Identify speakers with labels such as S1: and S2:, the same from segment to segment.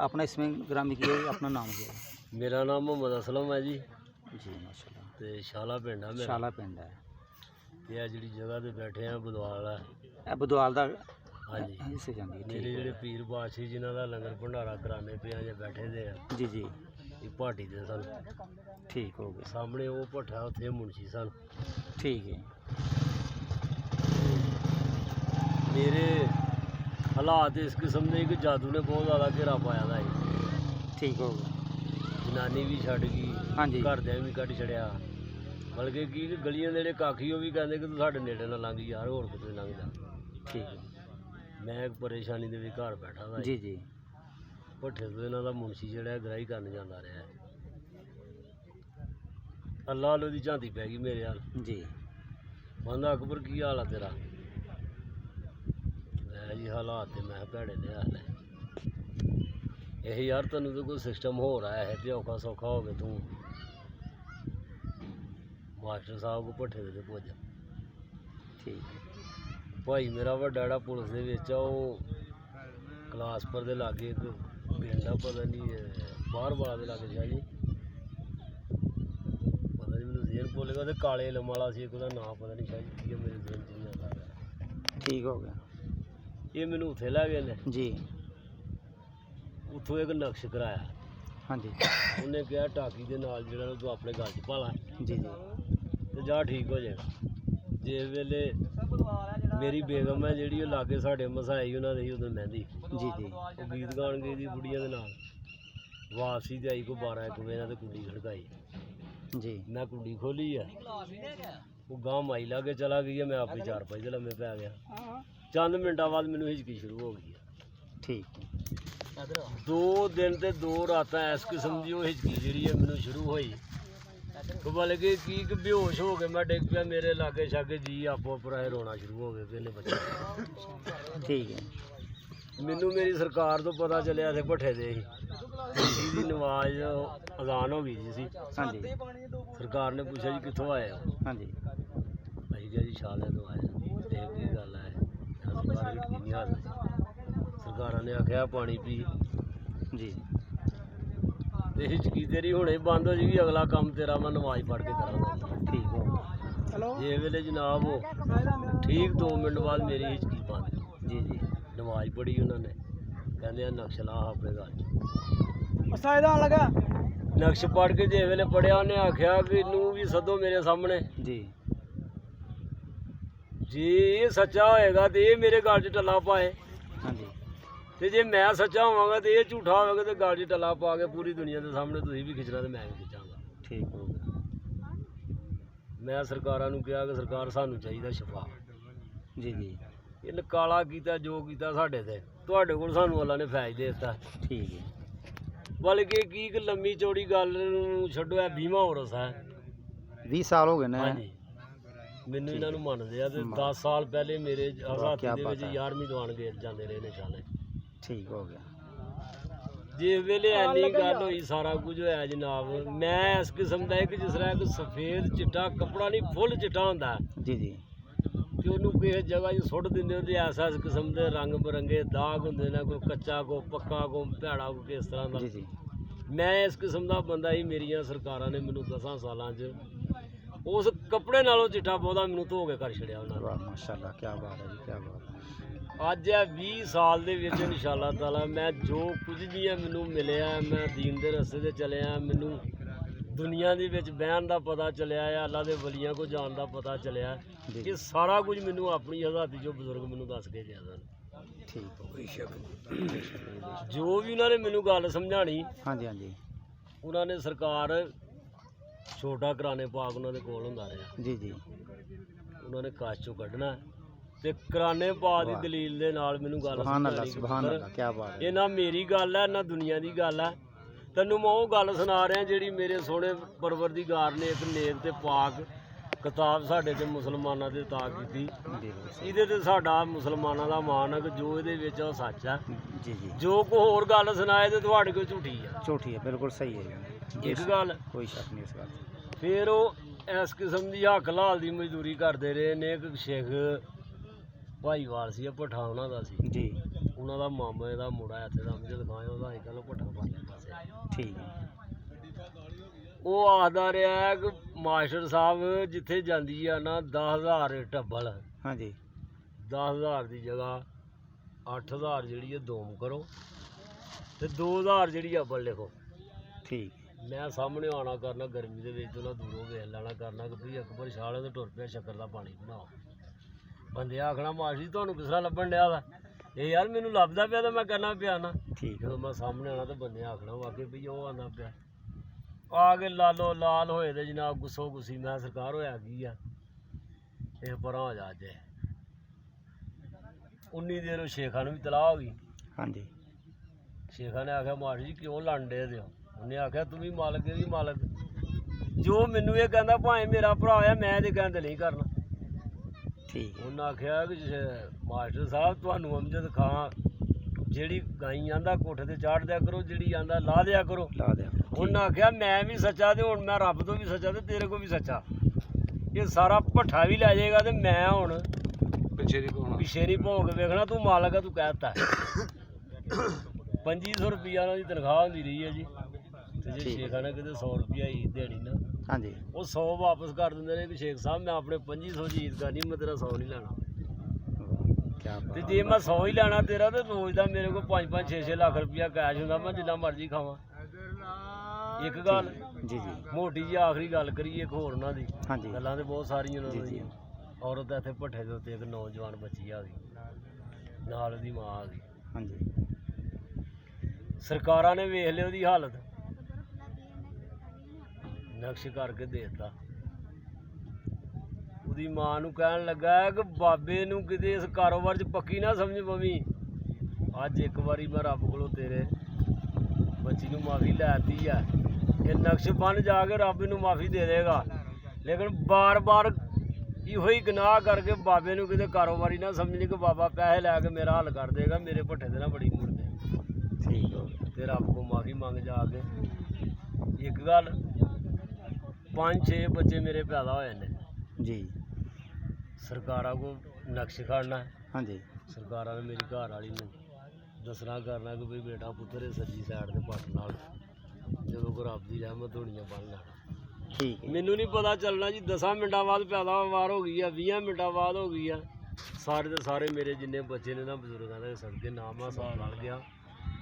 S1: अपना इसमें ग्रामी की है, अपना नाम क्या है?
S2: मेरा नाम मोहम्मद असलम है जी
S1: जी माशाल्लाह।
S2: ते शाला पिंड है मेरा
S1: शाला पिंड है
S2: ते आ जिहड़ी जगह ते बैठे हैं बदवाल है
S1: ਇਹ ਬਦਵਾਲ ਦਾ
S2: हाँ जी
S1: ਹਿੱਸੇ ਜਾਂਦੀ ਹੈ।
S2: मेरे
S1: ठीक
S2: ਜਿਹੜੇ
S1: है
S2: पीर बादशाह जिन्हों का लंगर भंडारा कराने पे अजे बैठे दे हैं
S1: जी जी
S2: ये भाटी दे सन
S1: ठीक हो गया।
S2: सामने वो भट्ठा उत्थे मुंशी सन
S1: ठीक है
S2: मेरे हालात इस किस्म के कि जादू ने बहुत ज़्यादा घेरा पाया था
S1: ठीक हो गया।
S2: जनानी भी छड़ गई
S1: हाँ जी
S2: घरद्या भी कढ़ छड़िया बल्कि की गलियां नेड़े काखी वो भी कहते कि तू साढ़े नेड़े ना लंघ यार होर किते लंघ जा
S1: ठीक है
S2: मैं एक परेशानी दे भी घर बैठा था
S1: जी जी
S2: भट्ठे तो इन्हों का मुंशी जोड़ा गराही करने जाता रहा अल्लाह आलो की झांती पै गई मेरे हाल
S1: जी
S2: कहंदा अकबर की हाल है तेरा मैं जी हालात तो मैं भैड़े ने हाल है यही यार तेन तो कोई सिस्टम हो रहा है तो औखा सौखा हो गया तू मास्टर साहब को भट्ठे दे पुज
S1: ठीक है
S2: भाई मेरा वड्डा जेह्ड़ा पुलिस दे विच आ ओह् कलासपुर दे लागे एक पिंड आ पता नहीं बाहर वाला दे लागे शायद जी पता नहीं मैनूं जेहन भुल गया ते काले इलम वाला सी ओहदा नाम पता नहीं शायद की मेरे जेहन च नहीं आता
S1: ठीक हो गया।
S2: ये मैनूं उत्थे लै गए ने
S1: जी
S2: उत्थों एक नक्श कराया
S1: हाँ जी
S2: उन्हें कहा टाकी दे नाल जेह्ड़ा तू अपने गल च पा ला
S1: जी जी
S2: ते जा ठीक हो जाएगा जिस वेले मेरी बेगम है जी लागे साढ़े मसाई उन्होंने ही उदों मेहंदी
S1: जी जी
S2: वो गीत गान गई थी बुढ़िया के नाल वापसी ते आई को 12-1 बजे ते कुंडी खड़काई
S1: जी
S2: मैं कुंडी खोली है वो गांव माई लागे चला गई है मैं आप ही 4-5 लम्मे पै गया चंद मिनटा बाद मैनू हिचकी शुरू हो गई है
S1: ठीक है
S2: 2 दिन ते 2 रातां इस किस्म की वो हिचकी जी है मैनू शुरू हुई बल्कि की बेहोश हो गए मैं डिग पिया मेरे लागे शागे जी आपो पराए रोना शुरू हो गए पहले बच्चे
S1: ठीक है
S2: मैनू मेरी सरकार तो पता चलिया थे भट्ठे दे ही नमाज अजान हो गई जी सी
S1: हाँ जी
S2: सरकार ने पूछा जी कितों आए हो
S1: हाँ जी
S2: अं क्या जी शाले तो आए देख की गल है सरकार ने आख्या पानी पी
S1: जी
S2: ते हिचकी तेरी हुणे बंद हो जाएगी अगला काम तेरा मैं नमाज पढ़ के करांगा
S1: ठीक हो गया।
S2: जे वेले जनाब हो ठीक 2 मिनट बाद मेरी हिचकी बंद
S1: जी जी
S2: नमाज पढ़ी उन्होंने कहते नक्श ला अपने घर
S1: लगा
S2: नक्श पढ़ के जे वेले पढ़िया उन्हें आख्या कि इनू भी सदो मेरे सामने
S1: जी
S2: जे ये सच्चा होएगा तो ये मेरे घर च टला पाए
S1: हाँ जी
S2: ते जे मैं सच्चा होवांगा तो ये झूठा होगा तो घर च टला पा के पूरी दुनिया के सामने तुसीं भी खिंचना तो मैं भी खिंचांगा
S1: ठीक हो गया।
S2: मैं सरकारां नूं कहा कि सरकार सानूं चाहिदा शफा
S1: जी जी
S2: इन्हें काला कीता जो कीता साडे ते तुहाडे कोल सानूं अल्लाह ने फैज दे दित्ता
S1: ठीक है
S2: बल्कि की एक लंबी चौड़ी गल नूं छड्डो 20वां उरस है
S1: 20 साल हो गए ने
S2: हाँ जी मैनू इन्हों मनते हैं 10 साल पहले मेरे हाथी के 11वीं दौरान गए जाते रहे ने शाले
S1: ठीक हो गया।
S2: जिस वेले इन्नी गल हुई सारा कुछ होया जनाब मैं इस किस्म का एक जिस तरह एक सफेद चिट्टा कपड़ा नहीं फुल चिट्टा होंदा
S1: जी जी
S2: कि उन्होंने किसी जगह च सुट दिंदे तो ऐसा इस किस्म के रंग बिरंगे दाग होंगे ने कोई कच्चा को पक्का को भैड़ा को किस तरह का
S1: जी जी
S2: मैं इस किस्म का बंदा ही मेरिया सरकारां ने मैनू 10 सालों उस कपड़े नालों चिट्टा पौधा मैनू धो के कर छड़िया उन्होंने
S1: वाह माशाल्लाह क्या बात है जी क्या बात है।
S2: अज है 20 साल दे विच इंशाअल्लाह ताला मैं जो कुछ भी है मैनू मिलिया मैं दीन दे रस्ते ते चलिया मैनू दुनिया दे विच बहन दा पता चलिया है अल्लाह दे वलियां को जान दा पता चलिया ये सारा कुछ मैनू अपनी हज़ाती जो बुजुर्ग मैनू दस के गए सन
S1: ठीक हो
S2: जो भी उन्होंने मैनू गल समझानी
S1: हाँ जी हाँ जी
S2: उन्होंने सरकार छोटा कराने पाक उन्होंने कोल हुंदा रहा
S1: जी जी
S2: उन्होंने कश चों कड्ढना ते कराने पा दी दलील दे नाल मैनू गल
S1: सुभान अल्लाह क्या बात है।
S2: ये ना मेरी गल है ना दुनिया की गल है तैनूं मैं वो गल सुना रहा जिहड़ी मेरे सोहणे परवरदिगार ने एक नेक ते पाक किताब साढ़े ते मुसलमानां ते ता कीती इहदे ते साडा मुसलमानां दा मान है कि जो इहदे विच ओह सच है
S1: जी जी
S2: जो कोई होर गल सुनाए ते तुहाडे कोल झूठी है
S1: झूठी है बिल्कुल सही है
S2: एक गल
S1: कोई शक नहीं इस बात
S2: फिर वो इस किस्म की हक लाल की मजदूरी करते रहे ने एक शेख भाईवाल सी भट्ठा उन्हों का सी
S1: जी
S2: ਉਹਨਾਂ ਦਾ ਮਾਮੇ ਦਾ ਮੁੰਡਾ ਇੱਥੇ ਦਾ ਅਮਜਦ ਖਾਂ ਉਹਦਾ ਅੱਜ ਕੱਲ੍ਹ ਭੱਠਾ ਪਾਲਿਆ ਪਾਸੇ
S1: ਠੀਕ ਹੈ
S2: ਉਹ ਆਖਦਾ ਰਿਹਾ ਕਿ ਮਾਸਟਰ ਸਾਹਿਬ ਜਿੱਥੇ ਜਾਂਦੀ ਆ ਨਾ 10,000 ਟੱਬਲ
S1: ਹਾਂਜੀ
S2: 10,000 ਦੀ ਜਗ੍ਹਾ 8,000 ਜਿਹੜੀ ਹੈ ਦੋਮ ਕਰੋ ਤੇ 2,000 ਜਿਹੜੀ ਅਬਲ ਲਿਖੋ।
S1: ਠੀਕ
S2: ਮੈਂ ਸਾਹਮਣੇ ਆਉਣਾ ਕਰਨਾ ਗਰਮੀ ਦੇ ਵਿੱਚ ਉਹਨਾਂ ਦੂਰੋਂ ਵੇਖ ਲੈਣਾ ਕਰਨਾ ਕਿ ਵੀ ਅਕਬਰ ਸ਼ਾਲੇ ਤੋਂ ਟੁਰ ਪਿਆ ਸ਼ੱਕਰ ਦਾ ਪਾਣੀ ਬਣਾਓ। ਬੰਦੇ ਆਖਣਾ ਮਾਸਟਰ ਜੀ ਤੁਹਾਨੂੰ ਕਿਸ ਤਰ੍ਹਾਂ ਲੱਭਣ ਡਿਆ ਵਾ ਇਹ ਯਾਰ ਮੈਨੂੰ ਲੱਭਦਾ ਪਿਆ ਤਾਂ ਮੈਂ ਕਰਨਾ ਪਿਆ ਨਾ।
S1: ਠੀਕ
S2: ਜਦੋਂ ਮੈਂ ਸਾਹਮਣੇ ਆਉਣਾ ਤਾਂ ਬੰਦੇ ਆਖਣਾ ਵਾਕੇ ਵੀ ਉਹ ਆਉਂਦਾ ਪਿਆ ਆ ਕੇ ਲਾਲੋ ਲਾਲ ਹੋਏ ਤੇ ਜਨਾਬ ਗੁੱਸੋ ਗੁੱਸੀ ਮੈਂ ਸਰਕਾਰ ਹੋਇਆ ਕੀ ਆ ਇਹ ਪਰਾਂ ਹੋ ਜਾ ਜੇ 19 ਦੇਰ ਸ਼ੇਖਾਂ ਨੂੰ ਵੀ ਤਲਾਹ ਹੋ ਗਈ।
S1: ਹਾਂਜੀ
S2: ਸ਼ੇਖਾਂ ਨੇ ਆਖਿਆ ਮਾਸਟਰ ਜੀ ਕਿਉਂ ਲੰਡੇ ਦਿਓ ਉਹਨੇ ਆਖਿਆ ਤੂੰ ਵੀ ਮਾਲਕ ਇਹ ਵੀ ਮਾਲਕ ਜੋ ਮੈਨੂੰ ਇਹ ਕਹਿੰਦਾ ਭਾਵੇਂ ਮੇਰਾ ਭਰਾ ਆ ਮੈਂ ਇਹਦੇ ਕਹਿੰਦੇ ਨਹੀਂ ਕਰਨਾ।
S1: ਠੀਕ ਹੈ
S2: ਉਹਨਾਂ ਆਖਿਆ ਕਿ ਮਾਸਟਰ ਸਾਹਿਬ ਤੁਹਾਨੂੰ ਅਮਜਦ ਖਾਂ ਜਿਹੜੀ ਗਾਈ ਆਂਦਾ ਕੋਠੇ ਤੇ ਚਾੜ ਦਿਆ ਕਰੋ ਜਿਹੜੀ ਆਂਦਾ ਲਾ ਦਿਆ ਕਰੋ।
S1: ਲਾ ਦਿਆ
S2: ਉਹਨਾਂ ਆਖਿਆ ਮੈਂ ਵੀ ਸੱਚਾ ਤੇ ਹੁਣ ਮੈਂ ਰੱਬ ਤੋਂ ਵੀ ਸੱਚਾ ਤੇ ਤੇਰੇ ਕੋਲ ਵੀ ਸੱਚਾ ਇਹ ਸਾਰਾ ਭੱਠਾ ਵੀ ਲੈ ਜਾਏਗਾ ਤੇ ਮੈਂ ਹੁਣ ਪਿੱਛੇ ਨਹੀਂ ਭੋਗ ਵੇਖਣਾ ਤੂੰ ਮਾਲਕ ਆ ਤੂੰ ਕਹਿਤਾ 2500 ਰੁਪਈਆ ਉਹਨਾਂ ਦੀ ਤਨਖਾਹ ਹੁੰਦੀ ਰਹੀ ਹੈ ਜੀ ਤੇ ਜੇ ਸ਼ੇਖਾਂ ਨੇ ਕਿਤੇ 100 ਰੁਪਈਆ ਈਦ ਦੇਣੀ ਨਾ
S1: ਹਾਂਜੀ
S2: ਉਹ 100 ਵਾਪਸ ਕਰ ਦਿੰਦੇ ਨੇ ਕਿ ਸ਼ੇਖ ਸਾਹਿਬ ਮੈਂ ਆਪਣੇ 2500 ਦੀ ਈਦ ਕਰਨੀ ਮੈਂ ਤੇਰਾ 100 ਨਹੀਂ ਲੈਣਾ
S1: ਕਿਆ
S2: ਤੇ
S1: ਬਾਤ
S2: ਜੇ ਮੈਂ 100 ਹੀ ਲੈਣਾ ਤੇਰਾ ਤੇ ਰੋਜ਼ ਦਾ ਮੇਰੇ ਕੋਲ 5-5 6-6 ਲੱਖ ਰੁਪਈਆ ਕੈਸ਼ ਹੁੰਦਾ ਮੈਂ ਜਿੰਨਾ ਮਰਜ਼ੀ ਖਾਵਾਂ। ਇੱਕ ਗੱਲ
S1: ਜੀ ਜੀ
S2: ਮੋਟੀ ਜੀ ਆਖਰੀ ਗੱਲ ਕਰੀਏ ਇੱਕ ਹੋਰ ਉਹਨਾਂ ਦੀ
S1: ਹਾਂਜੀ
S2: ਗੱਲਾਂ ਤੇ ਬਹੁਤ ਸਾਰੀਆਂ ਉਹਨਾਂ
S1: ਜੀ, ਜੀ।
S2: ਦੀਆਂ ਔਰਤ ਇੱਥੇ ਭੱਠੇ ਦੇ ਉੱਤੇ ਇੱਕ ਨੌਜਵਾਨ ਬੱਚੀ ਆ ਗਈ ਨਾਲ ਉਹਦੀ ਮਾਂ ਆ ਗਈ।
S1: ਹਾਂਜੀ
S2: ਸਰਕਾਰਾਂ ਨੇ ਵੇਖ ਲਿਆ ਉਹਦੀ ਹਾਲਤ ਨਕਸ਼ ਕਰਕੇ ਦੇ ਦਿੱਤਾ। ਉਹਦੀ ਮਾਂ ਨੂੰ ਕਹਿਣ ਲੱਗਾ ਕਿ ਬਾਬੇ ਨੂੰ ਕਿਤੇ ਇਸ ਕਾਰੋਬਾਰ 'ਚ ਪੱਕੀ ਨਾ ਸਮਝ ਪਵੀਂ। ਅੱਜ ਇੱਕ ਵਾਰੀ ਮੈਂ ਰੱਬ ਕੋਲੋਂ ਤੇਰੇ ਬੱਚੀ ਨੂੰ ਮਾਫੀ ਲੈਤੀ ਆ ਇਹ ਨਕਸ਼ ਬਣ ਜਾ ਕੇ ਰੱਬ ਨੂੰ ਮਾਫੀ ਦੇ ਦੇਗਾ ਲੇਕਿਨ ਬਾਰ-ਬਾਰ ਇਹੋ ਹੀ ਗੁਨਾਹ ਕਰਕੇ ਬਾਬੇ ਨੂੰ ਕਿਤੇ ਕਾਰੋਬਾਰੀ ਨਾ ਸਮਝਣੀ ਕਿ ਬਾਬਾ ਪੈਸੇ ਲੈ ਕੇ ਮੇਰਾ ਹੱਲ ਕਰ ਦੇਗਾ ਮੇਰੇ ਭੱਠੇ ਤੇ ਨਾ ਬੜੀ ਮੁੜਦੇ
S1: ਠੀਕ ਹੋ
S2: ਤੇ ਰੱਬ ਕੋ ਮਾਫੀ ਮੰਗ ਜਾ ਕੇ। ਇੱਕ ਗੱਲ 5-6 ਬੱਚੇ ਮੇਰੇ ਪੈਦਾ ਹੋਏ ਨੇ
S1: ਜੀ
S2: ਸਰਕਾਰਾਂ ਕੋ ਨਕਸ਼ ਖੜਨਾ
S1: ਹਾਂਜੀ
S2: ਸਰਕਾਰਾਂ ਨੇ ਮੇਰੀ ਘਰ ਵਾਲੀ ਨੂੰ ਦੱਸਣਾ ਕਰਨਾ ਕਿ ਬਈ ਬੇਟਾ ਪੁੱਤਰ ਇਹ ਸੱਜੀ ਸਾਈਡ ਦੇ ਪੱਟ ਨਾਲ ਜਦੋਂ ਕੋ ਰੱਬ ਦੀ ਰਹਿਮਤ ਹੋਣੀ ਆ ਬਣ ਲੈਣਾ।
S1: ਠੀਕ ਹੈ
S2: ਮੈਨੂੰ ਨਹੀਂ ਪਤਾ ਚੱਲਣਾ ਜੀ 10 ਮਿੰਟਾਂ ਬਾਅਦ ਪੈਦਾਵਾਰ ਹੋ ਗਈ ਆ 20 ਮਿੰਟਾਂ ਬਾਅਦ ਹੋ ਗਈ ਆ ਸਾਰੇ ਦੇ ਸਾਰੇ ਮੇਰੇ ਜਿੰਨੇ ਬੱਚੇ ਨੇ ਨਾ ਬਜ਼ੁਰਗਾਂ ਦੇ ਸਦਕੇ ਨਾ ਮੈਂ ਸਾਹ ਲੱਗ ਗਿਆ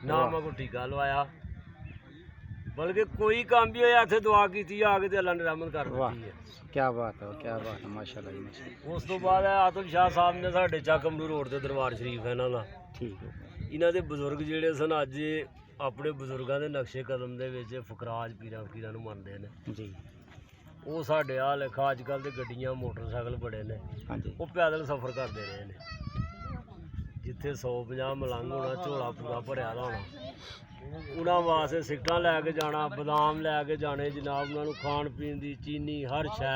S2: ਨਾ ਮੈਂ ਕੋਈ ਟੀਕਾ ਲਵਾਇਆ ਬਲਕਿ ਕੋਈ ਕੰਮ ਵੀ ਹੋਇਆ ਇੱਥੇ ਦੁਆ ਕੀਤੀ ਆ ਕੇ ਤੇ ਅੱਲਾ ਨੇ ਰਹਿਮਤ ਕਰ
S1: ਵਾਹ
S2: ਦਿੱਤੀ ਹੈ।
S1: ਕਿਆ ਬਾਤ ਹੈ ਕਿਆ ਬਾਤ ਹੈ ਮਾਸ਼ਾਅੱਲਾ ਜੀ ਮਾਸ਼ਾਅੱਲਾ।
S2: ਉਸ ਤੋਂ ਬਾਅਦ ਆਤਮ ਸ਼ਾਹ ਸਾਹਿਬ ਨੇ ਸਾਡੇ ਚੱਕਮਰੂ ਰੋਡ ਤੇ ਦਰਬਾਰ ਸ਼ਰੀਫ ਹੈ ਇਹਨਾਂ ਦਾ
S1: ਠੀਕ ਹੈ
S2: ਇਹਨਾਂ ਦੇ ਬਜ਼ੁਰਗ ਜਿਹੜੇ ਸਨ ਅੱਜ ਆਪਣੇ ਬਜ਼ੁਰਗਾਂ ਦੇ ਨਕਸ਼ੇ ਕਦਮ ਦੇ ਵਿੱਚ ਫਕਰਾਜ ਪੀਰਾਂ ਫਕੀਰਾਂ ਨੂੰ ਮੰਨਦੇ ਨੇ
S1: ਜੀ
S2: ਉਹ ਸਾਡੇ ਆ ਲਿਖਾ ਅੱਜ ਕੱਲ੍ਹ ਦੇ ਗੱਡੀਆਂ ਮੋਟਰਸਾਈਕਲ ਬੜੇ ਨੇ
S1: ਹਾਂਜੀ
S2: ਉਹ ਪੈਦਲ ਸਫ਼ਰ ਕਰਦੇ ਰਹੇ ਨੇ ਜਿੱਥੇ 150 ਮਲੰਗ ਹੋਣਾ ਝੋਲਾ ਪੂਰਾ ਭਰਿਆ ਦਾ ਹੋਣਾ ਉਹਨਾਂ ਵਾਸਤੇ ਸਿਗਟਾਂ ਲੈ ਕੇ ਜਾਣਾ ਬਦਾਮ ਲੈ ਕੇ ਜਾਣੇ ਜਨਾਬ ਉਹਨਾਂ ਨੂੰ ਖਾਣ ਪੀਣ ਦੀ ਚੀਨੀ ਹਰ ਸ਼ੈ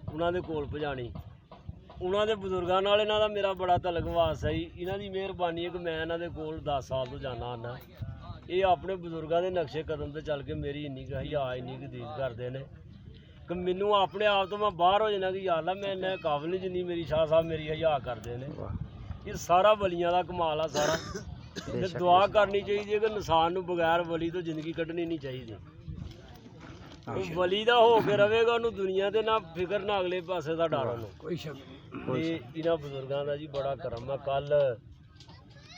S2: ਉਹਨਾਂ ਦੇ ਕੋਲ ਪਹੁੰਚਾਉਣੀ। ਉਹਨਾਂ ਦੇ ਬਜ਼ੁਰਗਾਂ ਨਾਲ ਇਹਨਾਂ ਦਾ ਮੇਰਾ ਬੜਾ ਤਲਕ ਵਾਸਤਾ ਸੀ ਇਹਨਾਂ ਦੀ ਮਿਹਰਬਾਨੀ ਹੈ ਕਿ ਮੈਂ ਇਹਨਾਂ ਦੇ ਕੋਲ 10 ਸਾਲ ਤੋਂ ਜਾਂਦਾ ਆਉਂਦਾ ਇਹ ਆਪਣੇ ਬਜ਼ੁਰਗਾਂ ਦੇ ਨਕਸ਼ੇ ਕਦਮ ਤੇ ਚੱਲ ਕੇ ਮੇਰੀ ਇੰਨੀ ਕੁ ਹਿਆ ਇੰਨੀ ਕੁ ਦੀਦ ਕਰਦੇ ਨੇ ਕਿ ਮੈਨੂੰ ਆਪਣੇ ਆਪ ਤੋਂ ਮੈਂ ਬਾਹਰ ਹੋ ਜਾਣਾ ਕਿ ਯਾਰ ਲਾ ਮੈਂ ਇੰਨਾ ਕਾਬਲ ਨਹੀਂ ਜਿੰਨੀ ਮੇਰੀ ਸ਼ਾਹ ਸਾਹਿਬ ਮੇਰੀ ਹਿਆ ਕਰਦੇ ਨੇ।
S1: ਵਾਹ
S2: ਇਹ ਸਾਰਾ ਵਲੀਆਂ ਦਾ ਕਮਾਲ ਆ ਸਾਰਾ ਤੇ ਦੁਆ ਕਰਨੀ ਚਾਹੀਦੀ ਹੈ ਕਿ ਇਨਸਾਨ ਨੂੰ ਬਗੈਰ ਵਲੀ ਤੋਂ ਜ਼ਿੰਦਗੀ ਕੱਢਣੀ ਨਹੀਂ ਚਾਹੀਦੀ। ਉਹ ਵਲੀ ਦਾ ਹੋ ਕੇ ਰਵੇਗਾ ਉਹਨੂੰ ਦੁਨੀਆ ਤੇ ਨਾ ਫਿਕਰ ਨਾ ਅਗਲੇ ਪਾਸੇ ਦਾ ਡਰ ਉਹਨੂੰ
S1: ਕੋਈ ਸ਼ੱਕ
S2: ਤੇ ਇਹਨਾਂ ਬਜ਼ੁਰਗਾਂ ਦਾ ਜੀ ਬੜਾ ਕਰਮ ਆ। ਕੱਲ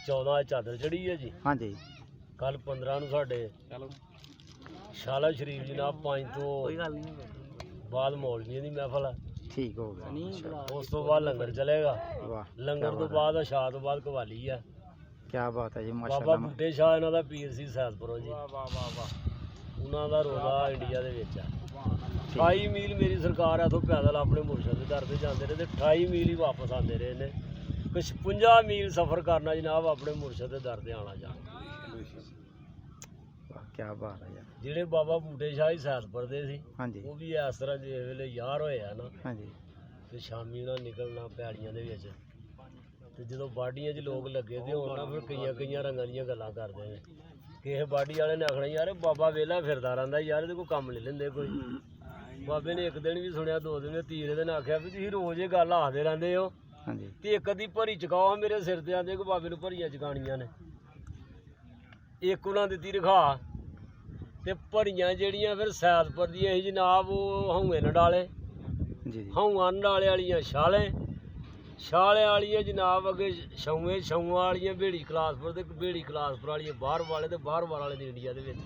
S2: 14 ਚਾਦਰ ਚੜੀ ਹੈ ਜੀ
S1: ਹਾਂਜੀ
S2: ਕੱਲ 15 ਨੂੰ ਸਾਡੇ ਸ਼ਾਲਾ ਸ਼ਰੀਫ ਜਨਾਬ 5 ਤੋਂ ਬਾਅਦ ਮੌਲਵੀਆਂ ਦੀ ਮਹਿਫਲ ਆ।
S1: ਠੀਕ ਹੋ ਗਿਆ
S2: ਉਸ ਤੋਂ ਬਾਅਦ ਲੰਗਰ ਚਲੇਗਾ
S1: ਵਾਹ
S2: ਲੰਗਰ ਤੋਂ ਬਾਅਦ ਸ਼ਾਹ ਤੋਂ ਬਾਅਦ ਕਵਾਲੀ ਆ।
S1: ਕਿਆ ਬਾਤ ਹੈ ਜੀ
S2: ਬਾਬਾ
S1: ਮਾਸ਼ਾਅੱਲਾ
S2: ਬੁੱਢੇ ਸ਼ਾਹ ਇਹਨਾਂ ਦਾ ਪੀਰ ਸੀ ਸੈਦਪੁਰੋਂ ਜੀ ਉਹਨਾਂ ਦਾ ਰੋਜ਼ਾ ਇੰਡੀਆ ਦੇ ਵਿੱਚ ਆ 28 ਮੀਲ ਮੇਰੀ ਸਰਕਾਰ ਇੱਥੋਂ ਪੈਦਲ ਆਪਣੇ ਮੁਰਸ਼ਦ ਦੇ ਦਰ ਤੇ ਜਾਂਦੇ ਰਹੇ ਤੇ 28 ਮੀਲ ਹੀ ਵਾਪਸ ਆਉਂਦੇ ਰਹੇ ਨੇ ਕਿ 56 ਮੀਲ ਸਫ਼ਰ ਕਰਨਾ ਜਨਾਬ ਆਪਣੇ ਮੁਰਸ਼ਦ ਦੇ ਦਰ ਤੇ ਆਉਣਾ ਜਾਣਾ।
S1: ਵਾਹ ਕਿਆ ਬਾਤ ਹੈ ਯਾਰ
S2: ਜਿਹੜੇ ਬਾਬਾ ਬੁੱਢੇ ਸ਼ਾਹ ਹੀ ਸੈਦਪੁਰ ਦੇ ਸੀ
S1: ਹਾਂਜੀ
S2: ਉਹ ਵੀ ਇਸ ਤਰ੍ਹਾਂ ਜਿਸ ਵੇਲੇ ਯਾਰ ਹੋਏ ਆ ਨਾ
S1: ਹਾਂਜੀ
S2: ਤੇ ਸ਼ਾਮੀ ਉਹਨਾਂ ਨਿਕਲਣਾ ਪੈੜੀਆਂ ਦੇ ਵਿੱਚ ਤੇ ਜਦੋਂ ਬਾਡੀਆਂ 'ਚ ਲੋਕ ਲੱਗੇ ਤੇ ਹੋਣ ਨਾ ਫਿਰ ਕਈਆਂ ਰੰਗਾਂ ਦੀਆਂ ਗੱਲਾਂ ਕਰਦੇ ਨੇ। ਕਿਸੇ ਬਾਡੀ ਵਾਲੇ ਨੇ ਆਖਣਾ ਯਾਰ ਬਾਬਾ ਵੇਲਾ ਫਿਰਦਾ ਰਹਿੰਦਾ ਯਾਰ ਇਹਦੇ ਕੋਲ ਕੰਮ ਲੈ ਲੈਂਦੇ ਕੋਈ। ਬਾਬੇ ਨੇ ਇੱਕ ਦਿਨ ਵੀ ਸੁਣਿਆ 2 ਦਿਨ ਤੀਸਰੇ ਦਿਨ ਆਖਿਆ ਵੀ ਤੁਸੀਂ ਰੋਜ਼ ਇਹ ਗੱਲ ਆਖਦੇ ਰਹਿੰਦੇ ਹੋ
S1: ਹਾਂਜੀ
S2: ਤੇ ਇੱਕ ਅੱਧੀ ਭਰੀ ਚੁਕਾਓ ਮੇਰੇ ਸਿਰ ਤੇ ਆਂਦੇ ਕਿ ਬਾਬੇ ਨੂੰ ਭਰੀਆਂ ਚੁਕਾਣੀਆਂ ਨੇ। ਇੱਕ ਉਹਨਾਂ ਦਿੱਤੀ ਰਖਾ ਤੇ ਭਰੀਆਂ ਜਿਹੜੀਆਂ ਫਿਰ ਸੈਦਪੁਰ ਦੀਆਂ ਸੀ ਜਨਾਬ, ਉਹ ਹਊਏ ਨਡਾਲੇ,
S1: ਜੀ ਜੀ
S2: ਹਊਆਂ ਨਡਾਲੇ ਵਾਲੀਆਂ ਛਾਲੇ, ਛਾਲੇ ਵਾਲੀਆਂ ਜਨਾਬ ਅੱਗੇ ਛਊਏ, ਛਊਆਂ ਵਾਲੀਆਂ ਬੇੜੀ ਕਲਾਸਪੁਰ ਤੇ ਬੇੜੀ ਕਲਾਸਪੁਰ ਵਾਲੀਆਂ ਬਾਹਰ ਵਾਲੇ ਤੇ ਬਾਹਰ ਵਾਲੇ ਦੀ ਇੰਡੀਆ ਦੇ ਵਿੱਚ।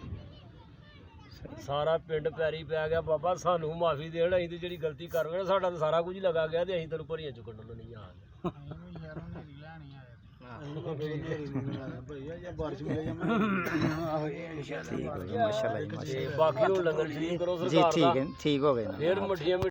S2: ਸਾਰਾ ਪਿੰਡ ਪੈਰੀ ਪੈ ਗਿਆ, ਬਾਬਾ ਸਾਨੂੰ ਮਾਫੀ ਦੇਣ, ਅਸੀਂ ਤੇ ਜਿਹੜੀ ਗਲਤੀ ਕਰ ਗਏ ਸਾਡਾ ਤਾਂ ਸਾਰਾ ਕੁਝ ਲਗਾ ਗਿਆ ਤੇ ਅਸੀਂ ਤੈਨੂੰ ਭਰੀਆਂ ਚੁੱਕਣ ਨੂੰ ਨਹੀਂ ਆ
S1: ਠੀਕ ਹੋ ਗਿਆ ਮਾਸ਼ਾਅੱਲਾ ਜੀ
S2: ਤੇ
S1: ਮਾਸ਼ਾਅੱਲਾ
S2: ਬਾਕੀ ਹੁਣ ਲੰਗਰ ਸ਼ਰੀਕ ਕਰੋ
S1: ਜੀ
S2: ਸਰਕਾਰ
S1: ਠੀਕ
S2: ਦਾ,
S1: ਹੈ ਠੀਕ ਹੋ ਗਏ ਨਾ
S2: ਫਿਰ ਮਠੀਆਂ